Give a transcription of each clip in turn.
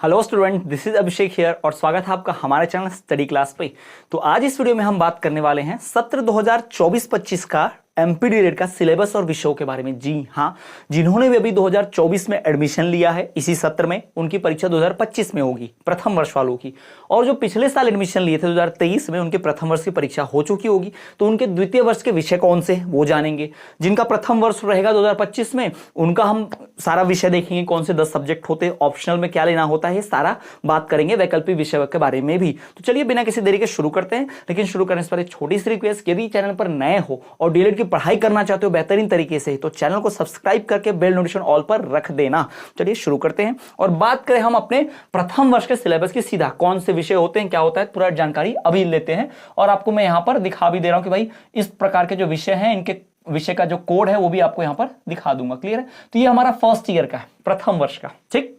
Hello student, this is Abhishek here और स्वागत है आपका हमारे चैनल स्टडी क्लास पे। तो आज इस वीडियो में हम बात करने वाले हैं सत्र 2024-25 का एमपीडीएड का सिलेबस और विषयों के बारे में। जी हाँ, जिन्होंने भी अभी 2024 में एडमिशन लिया है इसी सत्र में, उनकी परीक्षा 2025 में होगी, प्रथम वर्ष वालों की। और जो पिछले साल एडमिशन लिए थे 2023 में, उनके प्रथम वर्ष की परीक्षा हो चुकी होगी, तो उनके द्वितीय वर्ष के विषय कौन से वो जानेंगे। जिनका प्रथम वर्ष रहेगा 2025 में, उनका हम सारा विषय देखेंगे, कौन से 10 सब्जेक्ट होते हैं, ऑप्शनल में क्या लेना होता है, सारा बात करेंगे, वैकल्पिक विषय के बारे में भी। तो चलिए बिना किसी देरी के शुरू करते हैं। लेकिन शुरू करने से पहले छोटी सी रिक्वेस्ट, यदि चैनल पर नए हो और डीएलएड की पढ़ाई करना चाहते हो बेहतरीन तरीके से, तो चैनल को सब्सक्राइब करके बेल नोटिफिकेशन ऑल पर रख देना। चलिए शुरू करते हैं और बात करें हम अपने प्रथम वर्ष के सिलेबस की। सीधा कौन से विषय होते हैं, क्या होता है, पूरा जानकारी अभी लेते हैं। और आपको मैं यहां पर दिखा भी दे रहा हूं कि भाई इस प्रकार के जो विषय हैं, इनके विषय का जो कोड है वो भी आपको यहां पर दिखा दूंगा। क्लियर है? तो ये हमारा फर्स्ट ईयर का है, प्रथम वर्ष का। ठीक,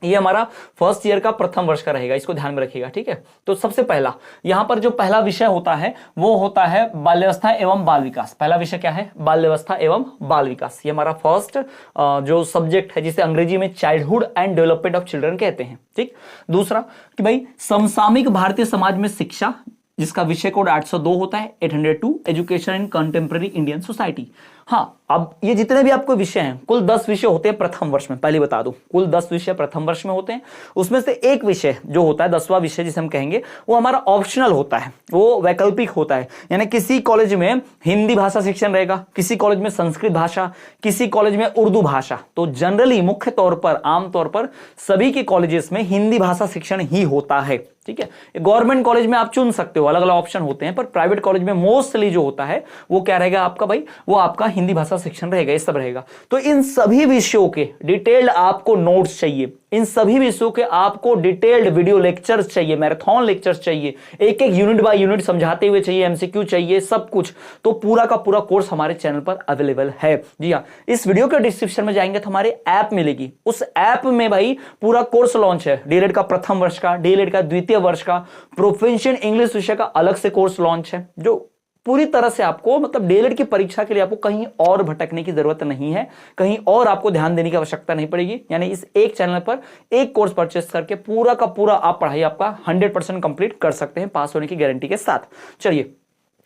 ये हमारा फर्स्ट ईयर का प्रथम वर्ष का रहेगा, इसको ध्यान में रखिएगा। ठीक है, तो सबसे पहला यहां पर जो पहला विषय होता है वो होता है बाल्यावस्था एवं बाल विकास। पहला विषय क्या है? बाल्यावस्था एवं बाल विकास। ये हमारा फर्स्ट जो सब्जेक्ट है, जिसे अंग्रेजी में childhood and development of children कहते हैं। ठीक, दूसरा कि भाई समसामयिक भारतीय समाज में शिक्षा, जिसका विषय कोड 802 होता है, 802 education in contemporary Indian society. हाँ, अब ये जितने भी आपको विषय हैं, कुल 10 विषय होते हैं प्रथम वर्ष में। पहले बता दूं, कुल 10 विषय प्रथम वर्ष में होते हैं। उसमें से एक विषय जो होता है, 10वां विषय जिसे हम कहेंगे, वो हमारा ऑप्शनल होता है, वो वैकल्पिक होता है। यानी किसी कॉलेज में हिंदी भाषा शिक्षण रहेगा, किसी कॉलेज में संस्कृत भाषा, किसी कॉलेज में उर्दू भाषा। तो जनरली मुख्य तौर पर, आमतौर पर सभी के कॉलेजेस में हिंदी भाषा शिक्षण ही होता है। ठीक है, गवर्नमेंट कॉलेज में आप चुन सकते हो, अलग अलग ऑप्शन होते हैं, पर प्राइवेट कॉलेज में मोस्टली जो होता है वो क्या रहेगा आपका भाई, वो आपका हिंदी भाषा शिक्षण रहेगा, ये सब रहेगा। तो इन सभी विषयों के डिटेल्ड आपको नोट्स चाहिए, इन सभी विषयों के आपको डिटेल्ड वीडियो लेक्चर्स चाहिए, मैराथन लेक्चर्स चाहिए, एक एक यूनिट बाय यूनिट समझाते हुए चाहिए, एमसीक्यू चाहिए, सब कुछ। तो पूरा का पूरा कोर्स हमारे चैनल पर अवेलेबल है। जी हाँ, इस वीडियो के डिस्क्रिप्शन में जाएंगे तो हमारे ऐप मिलेगी, उस ऐप में भाई पूरा कोर्स लॉन्च है। डीएलएड का प्रथम वर्ष का, डीएलएड का द्वितीय वर्ष का, प्रोफेशनल इंग्लिश विषय का अलग से कोर्स लॉन्च है, जो पूरी तरह से आपको, मतलब डीएलएड की परीक्षा के लिए आपको कहीं और भटकने की जरूरत नहीं है, कहीं और आपको ध्यान देने की आवश्यकता नहीं पड़ेगी। यानी इस एक चैनल पर एक कोर्स परचेस करके पूरा का पूरा आप पढ़ाई आपका 100% कंप्लीट कर सकते हैं, पास होने की गारंटी के साथ। चलिए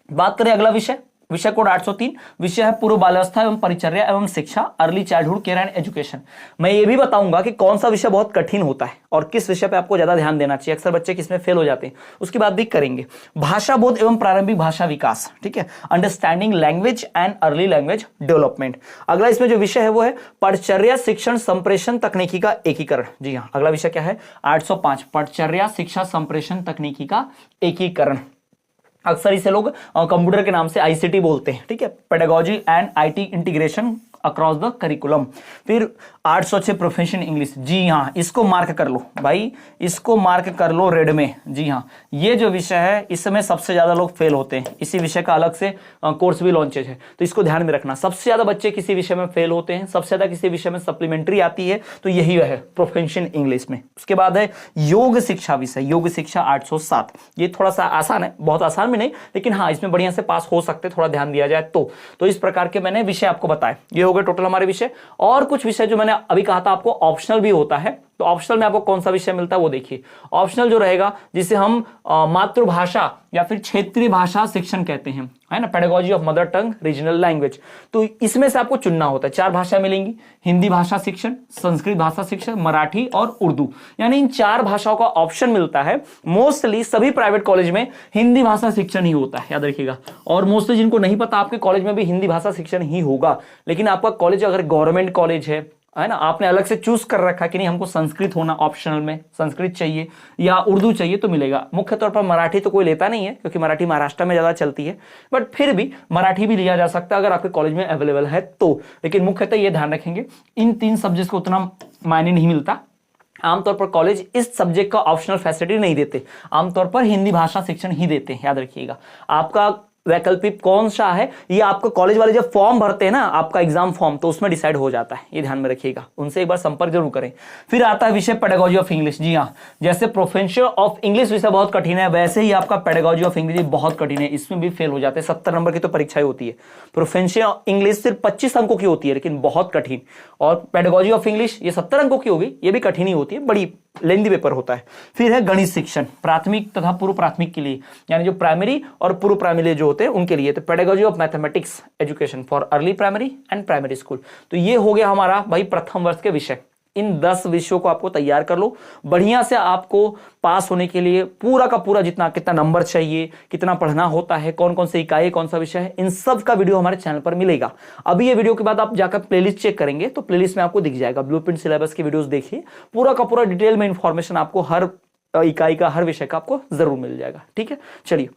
बात करें अगला विषय, विषय कोड 803, विषय है पूर्व बाल्यावस्था एवं परिचर्या एवं शिक्षा, early childhood care and education. मैं ये भी बताऊंगा कि कौन सा विषय बहुत कठिन होता है और किस विषय पे आपको ज्यादा ध्यान देना चाहिए, अक्सर बच्चे किसमें फेल हो जाते हैं, उसकी बात भी करेंगे। भाषा बोध एवं प्रारंभिक भाषा विकास, ठीक है, understanding language and early language development. अगला इसमें जो विषय है वो है परिचर्या शिक्षण संप्रेषण तकनीकी का एकीकरण। जी हाँ, अगला विषय क्या है? 805, परिचर्या शिक्षा संप्रेषण तकनीकी का एकीकरण। अक्सर इसे लोग कंप्यूटर के नाम से आईसीटी बोलते हैं। ठीक है, pedagogy and IT integration across the curriculum. फिर 806 प्रोफेशनल इंग्लिश। जी हाँ, इसको मार्क कर लो भाई, इसको मार्क कर लो रेड में। जी हाँ, ये जो विषय है इसमें सबसे ज्यादा लोग फेल होते हैं। इसी विषय का अलग से कोर्स भी लॉन्चेज है, तो इसको ध्यान में रखना। सबसे ज्यादा बच्चे किसी विषय में फेल होते हैं, सबसे ज्यादा किसी विषय में सप्लीमेंट्री आती है, तो यही है प्रोफेशनल इंग्लिश में। उसके बाद है योग शिक्षा विषय, योग शिक्षा 807। ये थोड़ा सा आसान है, बहुत आसान भी नहीं, लेकिन हाँ इसमें बढ़िया से पास हो सकते, थोड़ा ध्यान दिया जाए तो इस प्रकार के मैंने विषय आपको बताए। ये हो गए टोटल हमारे विषय। और कुछ विषय जो मैंने अभी कहा था आपको ऑप्शनल भी होता है, तो ऑप्शनल में आपको कौन सा विषय मिलता है वो देखिए। ऑप्शनल जो रहेगा, जिसे हम मातृभाषा या फिर क्षेत्रीय भाषा शिक्षण कहते हैं, है ना, pedagogy of mother tongue regional language. तो इसमें से आपको चुनना होता है, 4 भाषा मिलेंगी, हिंदी भाषा शिक्षण, संस्कृत भाषा शिक्षण, मराठी और उर्दू। यानी इन 4 भाषाओं का ऑप्शन मिलता है। मोस्टली सभी प्राइवेट कॉलेज में हिंदी भाषा शिक्षण ही होता है, याद रखिएगा। और मोस्टली जिनको नहीं पता, आपके कॉलेज में भी हिंदी भाषा शिक्षण ही होगा। लेकिन आपका कॉलेज अगर गवर्नमेंट कॉलेज है ना, आपने अलग से चूज कर रखा कि नहीं हमको संस्कृत होना ऑप्शनल में, संस्कृत चाहिए या उर्दू चाहिए, तो मिलेगा। मुख्य तौर पर मराठी तो कोई लेता नहीं है, क्योंकि मराठी महाराष्ट्र में ज्यादा चलती है, बट फिर भी मराठी भी लिया जा सकता है अगर आपके कॉलेज में अवेलेबल है तो। लेकिन मुख्यतः ये ध्यान रखेंगे, इन 3 सब्जेक्ट को उतना मायने नहीं मिलता। आमतौर पर कॉलेज इस सब्जेक्ट का ऑप्शनल फैसिलिटी नहीं देते, आमतौर पर हिंदी भाषा शिक्षण ही देते हैं, याद रखिएगा। आपका वैकल्पिक कौन सा है ये आपको कॉलेज वाले जब फॉर्म भरते हैं ना, आपका एग्जाम फॉर्म, तो उसमें डिसाइड हो जाता है, ये ध्यान में रखिएगा। उनसे एक बार संपर्क जरूर करें। फिर आता है विषय पेडागोजी ऑफ इंग्लिश। जी हाँ, जैसे प्रोफेशनल ऑफ इंग्लिश विषय बहुत कठिन है, वैसे ही आपका पेडागोजी ऑफ इंग्लिश बहुत कठिन है, इसमें भी फेल हो जाते हैं। 70 नंबर की तो परीक्षा होती है। प्रोफेशनल इंग्लिश सिर्फ 25 अंकों की होती है, लेकिन बहुत कठिन। और पेडागोजी ऑफ इंग्लिश ये 70 अंकों की होगी, ये भी कठिन ही होती है, बड़ी लेंदी पेपर होता है। फिर है गणित शिक्षण, प्राथमिक तथा पूर्व प्राथमिक के लिए, यानी जो प्राइमरी और पूर्व प्राइमरी जो होते हैं उनके लिए। तो pedagogy of mathematics education for early primary and primary school. तो ये हो गया हमारा भाई प्रथम वर्ष के विषय। इन 10 विषयों को आपको तैयार कर लो बढ़िया से। आपको पास होने के लिए पूरा का पूरा कितना नंबर चाहिए, कितना पढ़ना होता है, कौन कौन से इकाई, कौन सा विषय है, इन सब का वीडियो हमारे चैनल पर मिलेगा। अभी ये वीडियो के बाद आप जाकर प्लेलिस्ट चेक करेंगे तो प्लेलिस्ट में आपको दिख जाएगा। ब्लूप्रिंट सिलेबस की वीडियोस देखिए, पूरा का पूरा डिटेल में इंफॉर्मेशन आपको हर इकाई का, हर विषय का आपको जरूर मिल जाएगा। ठीक है, चलिए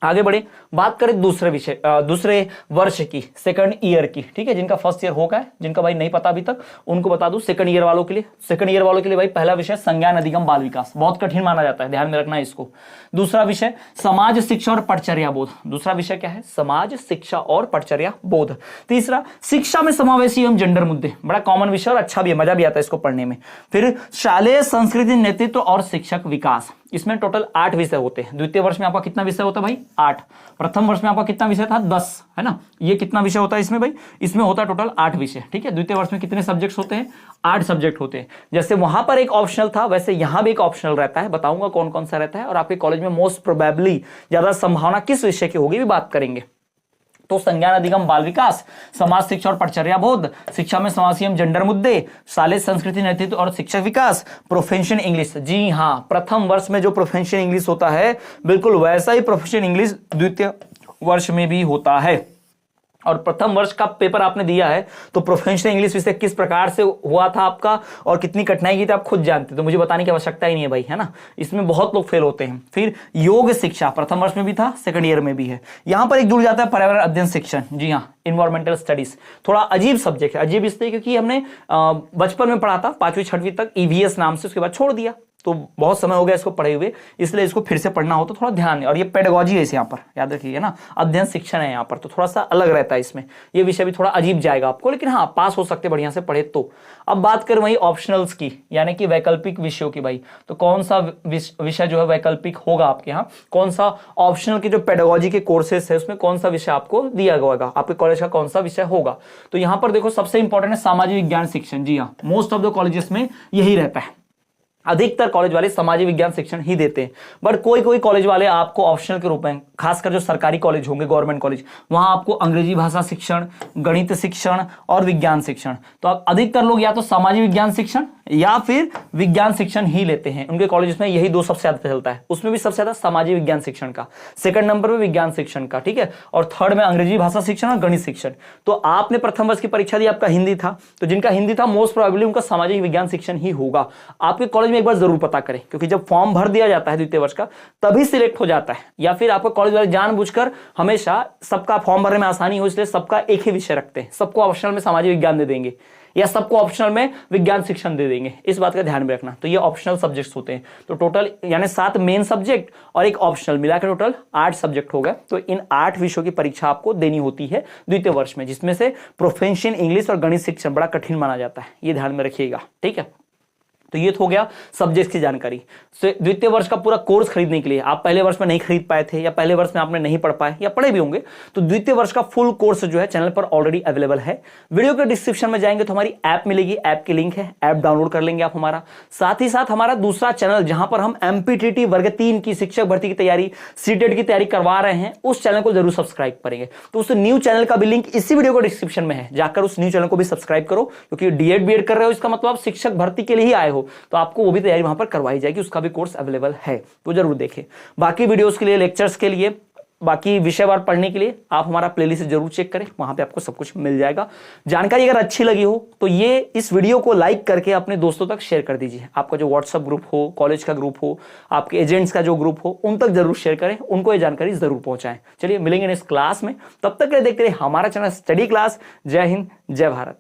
आगे बढ़े। बात करें दूसरे वर्ष की, सेकंड ईयर की। ठीक है, जिनका फर्स्ट ईयर हो गया है, जिनका भाई नहीं पता अभी तक, उनको बता दूं सेकंड ईयर वालों के लिए भाई पहला विषय संज्ञान अधिगम बाल विकास, बहुत कठिन माना जाता है, ध्यान में रखना है इसको। दूसरा विषय समाज शिक्षा और पटचर्या बोध। दूसरा विषय क्या है? समाज शिक्षा और पटचर्या बोध। तीसरा शिक्षा में समावेशी एवं जेंडर मुद्दे, बड़ा कॉमन विषय और अच्छा भी है, मजा भी आता है इसको पढ़ने में। फिर शालेय संस्कृति, नेतृत्व और शिक्षक विकास। इसमें टोटल 8 विषय होते हैं। द्वितीय वर्ष में आपका कितना विषय होता है भाई? 8। प्रथम वर्ष में आपका कितना विषय था? 10, है ना। ये कितना विषय होता है इसमें भाई? इसमें होता है टोटल 8 विषय। ठीक है, द्वितीय वर्ष में कितने सब्जेक्ट्स होते हैं? 8 सब्जेक्ट होते हैं। जैसे वहां पर एक ऑप्शनल था, वैसे यहां भी एक ऑप्शनल रहता है। बताऊंगा कौन कौन सा रहता है, और आपके कॉलेज में मोस्ट प्रोबेबली ज्यादा संभावना किस विषय की होगी भी बात करेंगे। तो संज्ञान अधिगम बाल विकास, समाज शिक्षा और पटचर्या बोध, शिक्षा में समावेशी एवं जेंडर मुद्दे, शालेय संस्कृति, नेतृत्व और शिक्षक विकास, प्रोफेशनल इंग्लिश। जी हाँ, प्रथम वर्ष में जो प्रोफेशनल इंग्लिश होता है बिल्कुल वैसा ही प्रोफेशनल इंग्लिश द्वितीय वर्ष में भी होता है। और प्रथम वर्ष का पेपर आपने दिया है तो प्रोफेशनल इंग्लिश विषय किस प्रकार से हुआ था आपका और कितनी कठिनाई की थी आप खुद जानते, तो मुझे बताने की आवश्यकता ही नहीं है भाई, है ना। इसमें बहुत लोग फेल होते हैं। फिर योग शिक्षा प्रथम वर्ष में भी था, सेकंड ईयर में भी है। यहां पर एक जुड़ जाता है पर्यावरण अध्ययन शिक्षण। जी हाँ, इन्वायरमेंटल स्टडीज। थोड़ा अजीब सब्जेक्ट है, अजीब इसलिए क्योंकि हमने बचपन में पढ़ा था 5वीं 6वीं तक ईवीएस नाम से, उसके बाद छोड़ दिया, तो बहुत समय हो गया इसको पढ़े हुए, इसलिए इसको फिर से पढ़ना हो तो थोड़ा ध्यान है। और ये पेडागोजी है इस यहाँ पर, याद रखिए ना, अध्ययन शिक्षण है यहाँ पर, तो थोड़ा सा अलग रहता है इसमें। ये विषय भी थोड़ा अजीब जाएगा आपको, लेकिन हाँ पास हो सकते बढ़िया से पढ़े तो। अब बात करें वही ऑप्शनल्स की, यानी कि वैकल्पिक विषयों की भाई, तो कौन सा विषय जो है वैकल्पिक होगा आपके यहाँ, कौन सा ऑप्शनल की जो पेडागोजी के कोर्सेस है उसमें कौन सा विषय आपको दिया होगा, आपके कॉलेज का कौन सा विषय होगा। तो यहाँ पर देखो सबसे इंपॉर्टेंट है सामाजिक विज्ञान शिक्षण। जी हाँ, मोस्ट ऑफ द कॉलेजेस में यही रहता है, अधिकतर कॉलेज वाले सामाजिक विज्ञान शिक्षण ही देते हैं। बट कोई कोई कॉलेज वाले आपको ऑप्शनल के रूप में, खासकर जो सरकारी कॉलेज होंगे, गवर्नमेंट कॉलेज, वहां आपको अंग्रेजी भाषा शिक्षण, गणित शिक्षण और विज्ञान शिक्षण, तो अब अधिकतर लोग या तो सामाजिक विज्ञान शिक्षण या फिर विज्ञान शिक्षण ही लेते हैं। उनके कॉलेज में यही दो सबसे ज्यादा चलता है, उसमें भी सबसे ज्यादा सामाजिक विज्ञान शिक्षण का, सेकंड नंबर पे विज्ञान शिक्षण का, ठीक है, और थर्ड में अंग्रेजी भाषा शिक्षण और गणित शिक्षण। तो आपने प्रथम वर्ष की परीक्षा दी, आपका हिंदी था, तो जिनका हिंदी था मोस्ट प्रोबेबली उनका सामाजिक विज्ञान शिक्षण ही होगा। आपके कॉलेज में एक बार जरूर पता करें, क्योंकि जब फॉर्म भर दिया जाता है द्वितीय वर्ष का तभी सिलेक्ट हो जाता है, या फिर आपका कॉलेज वाले जानबूझकर हमेशा सबका फॉर्म भरने में आसानी हो इसलिए सबका एक ही विषय रखते हैं, सबको ऑप्शनल में सामाजिक विज्ञान दे देंगे या सबको ऑप्शनल में विज्ञान शिक्षण दे देंगे। इस बात का ध्यान में रखना। तो ये ऑप्शनल सब्जेक्ट्स होते हैं। तो टोटल यानी 7 मेन सब्जेक्ट और एक ऑप्शनल मिलाकर टोटल 8 सब्जेक्ट हो गए। तो इन 8 विषयों की परीक्षा आपको देनी होती है द्वितीय वर्ष में, जिसमें से प्रोफेशनल इंग्लिश और गणित शिक्षण बड़ा कठिन माना जाता है, ये ध्यान में रखिएगा, ठीक है। तो ये हो गया सब्जेक्ट की जानकारी। द्वितीय वर्ष का पूरा कोर्स खरीदने के लिए, आप पहले वर्ष में नहीं खरीद पाए थे या पहले वर्ष में आपने नहीं पढ़ पाए या पढ़े भी होंगे, तो द्वितीय वर्ष का फुल कोर्स जो है चैनल पर ऑलरेडी अवेलेबल है। वीडियो के डिस्क्रिप्शन में जाएंगे तो हमारी ऐप मिलेगी, ऐप की लिंक है, ऐप डाउनलोड कर लेंगे आप हमारा। साथ ही साथ हमारा दूसरा चैनल जहां पर हम एमपीटीटी वर्ग 3 की शिक्षक भर्ती की तैयारी, सीटेट की तैयारी करवा रहे हैं, उस चैनल को जरूर सब्सक्राइब करेंगे। तो उस न्यू चैनल का भी लिंक इसी वीडियो को डिस्क्रिप्शन में है, जाकर उस न्यू चैनल को भी सब्सक्राइब करो, क्योंकि डीएड बीएड कर रहे हो इसका मतलब आप शिक्षक भर्ती के लिए ही आए हो, तो आपको वो भी तैयारी वहां पर करवाई जाएगी, उसका भी कोर्स अवेलेबल है, तो जरूर देखें। बाकी वीडियोस के लिए, लेक्चर्स के लिए, बाकी विषयवार पढ़ने के लिए आप हमारा प्लेलिस्ट जरूर चेक करें, वहां पे आपको सब कुछ मिल जाएगा। जानकारी अगर अच्छी लगी हो तो ये इस वीडियो को लाइक करके अपने दोस्तों तक शेयर कर दीजिए। आपका जो व्हाट्सएप ग्रुप हो, कॉलेज का ग्रुप हो, आपके एजेंट्स का जो ग्रुप हो, उन तक जरूर शेयर करें, उनको ये जानकारी जरूर पहुंचाएं। चलिए मिलेंगे इस क्लास में, तब तक के लिए देखते रहिए हमारा चैनल स्टडी क्लास। जय हिंद, जय भारत।